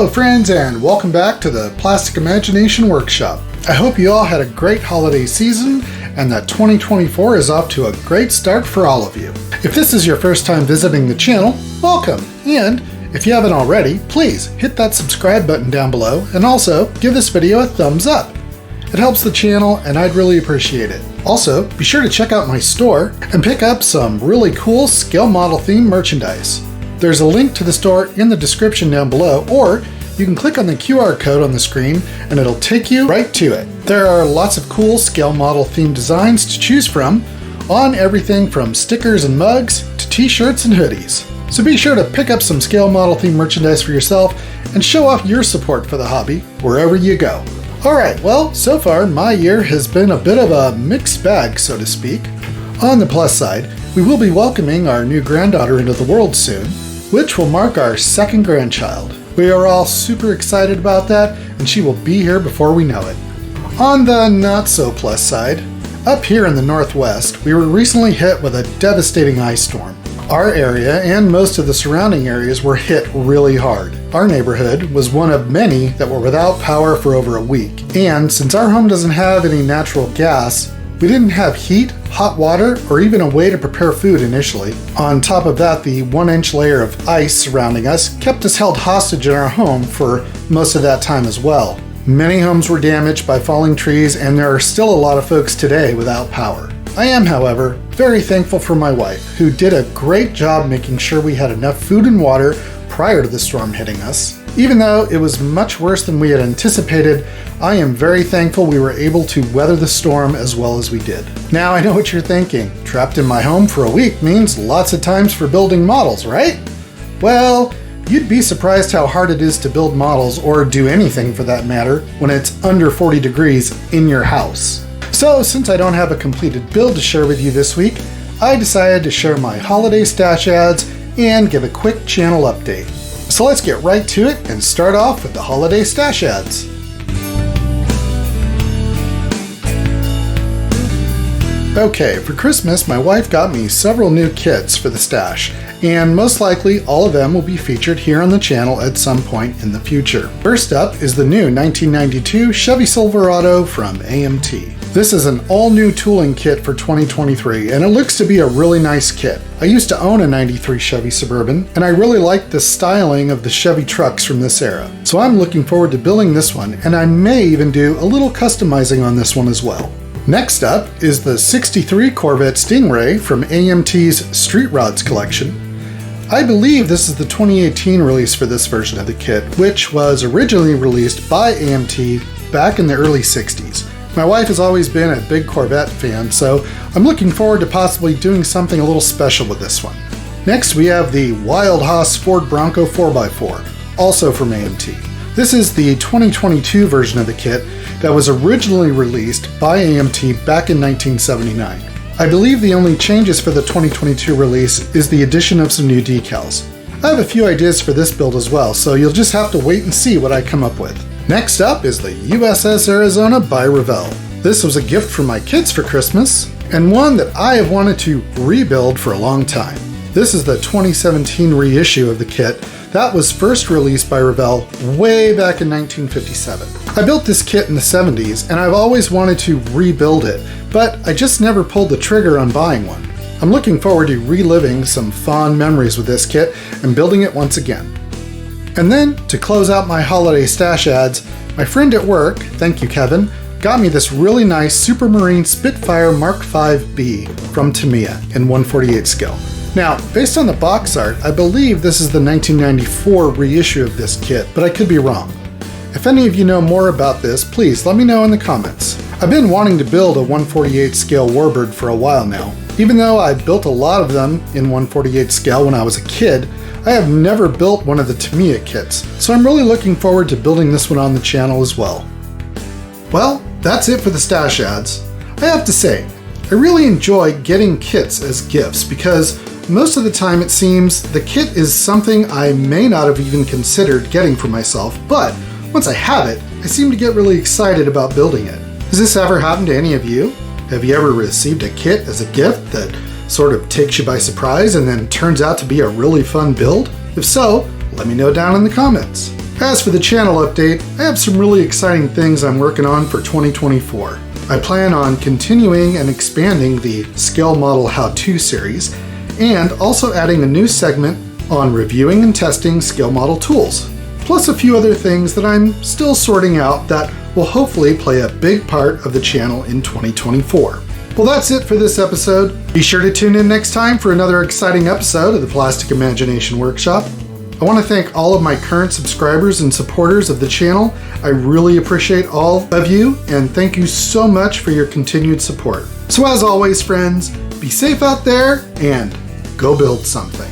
Hello friends, and welcome back to the Plastic Imagination Workshop. I hope you all had a great holiday season and that 2024 is off to a great start for all of you. If this is your first time visiting the channel, welcome, and if you haven't already, please hit that subscribe button down below and also give this video a thumbs up. It helps the channel and I'd really appreciate it. Also, be sure to check out my store and pick up some really cool scale model themed merchandise. There's a link to the store in the description down below, or you can click on the QR code on the screen and it'll take you right to it. There are lots of cool scale model themed designs to choose from on everything from stickers and mugs to t-shirts and hoodies. So be sure to pick up some scale model themed merchandise for yourself and show off your support for the hobby wherever you go. Alright, well, so far my year has been a bit of a mixed bag, so to speak. On the plus side, we will be welcoming our new granddaughter into the world soon, which will mark our second grandchild. We are all super excited about that, and she will be here before we know it. On the not so plus side, up here in the Northwest, we were recently hit with a devastating ice storm. Our area and most of the surrounding areas were hit really hard. Our neighborhood was one of many that were without power for over a week. And since our home doesn't have any natural gas, we didn't have heat, hot water, or even a way to prepare food initially. On top of that, the 1-inch layer of ice surrounding us kept us held hostage in our home for most of that time as well. Many homes were damaged by falling trees, and there are still a lot of folks today without power. I am, however, very thankful for my wife, who did a great job making sure we had enough food and water prior to the storm hitting us. Even though it was much worse than we had anticipated, I am very thankful we were able to weather the storm as well as we did. Now I know what you're thinking. Trapped in my home for a week means lots of times for building models, right? Well, you'd be surprised how hard it is to build models, or do anything for that matter, when it's under 40 degrees in your house. So since I don't have a completed build to share with you this week, I decided to share my holiday stash ads and give a quick channel update. So let's get right to it and start off with the holiday stash ads. Okay, for Christmas my wife got me several new kits for the stash, and most likely all of them will be featured here on the channel at some point in the future. First up is the new 1992 Chevy Silverado from AMT. This is an all-new tooling kit for 2023, and it looks to be a really nice kit. I used to own a 93 Chevy Suburban, and I really like the styling of the Chevy trucks from this era. So I'm looking forward to building this one, and I may even do a little customizing on this one as well. Next up is the 63 Corvette Stingray from AMT's Street Rods collection. I believe this is the 2018 release for this version of the kit, which was originally released by AMT back in the early 60s. My wife has always been a big Corvette fan, so I'm looking forward to possibly doing something a little special with this one. Next we have the Wild Hoss Ford Bronco 4x4, also from AMT. This is the 2022 version of the kit that was originally released by AMT back in 1979. I believe the only changes for the 2022 release is the addition of some new decals. I have a few ideas for this build as well, so you'll just have to wait and see what I come up with. Next up is the USS Arizona by Revell. This was a gift from my kids for Christmas, and one that I have wanted to rebuild for a long time. This is the 2017 reissue of the kit that was first released by Revell way back in 1957. I built this kit in the 70s, and I've always wanted to rebuild it, but I just never pulled the trigger on buying one. I'm looking forward to reliving some fond memories with this kit and building it once again. And then, to close out my holiday stash ads, my friend at work, thank you Kevin, got me this really nice Supermarine Spitfire Mark V-B from Tamiya in 1/48 scale. Now, based on the box art, I believe this is the 1994 reissue of this kit, but I could be wrong. If any of you know more about this, please let me know in the comments. I've been wanting to build a 1/48 scale warbird for a while now. Even though I built a lot of them in 1/48 scale when I was a kid, I have never built one of the Tamiya kits, so I'm really looking forward to building this one on the channel as well. Well, that's it for the stash ads. I have to say, I really enjoy getting kits as gifts because most of the time it seems the kit is something I may not have even considered getting for myself, but once I have it, I seem to get really excited about building it. Has this ever happened to any of you? Have you ever received a kit as a gift that sort of takes you by surprise and then turns out to be a really fun build? If so, let me know down in the comments. As for the channel update, I have some really exciting things I'm working on for 2024. I plan on continuing and expanding the Scale Model How-To series, and also adding a new segment on reviewing and testing scale model tools, plus a few other things that I'm still sorting out that will hopefully play a big part of the channel in 2024. Well, that's it for this episode. Be sure to tune in next time for another exciting episode of the Plastic Imagination Workshop. I want to thank all of my current subscribers and supporters of the channel. I really appreciate all of you, and thank you so much for your continued support. So as always, friends, be safe out there and go build something.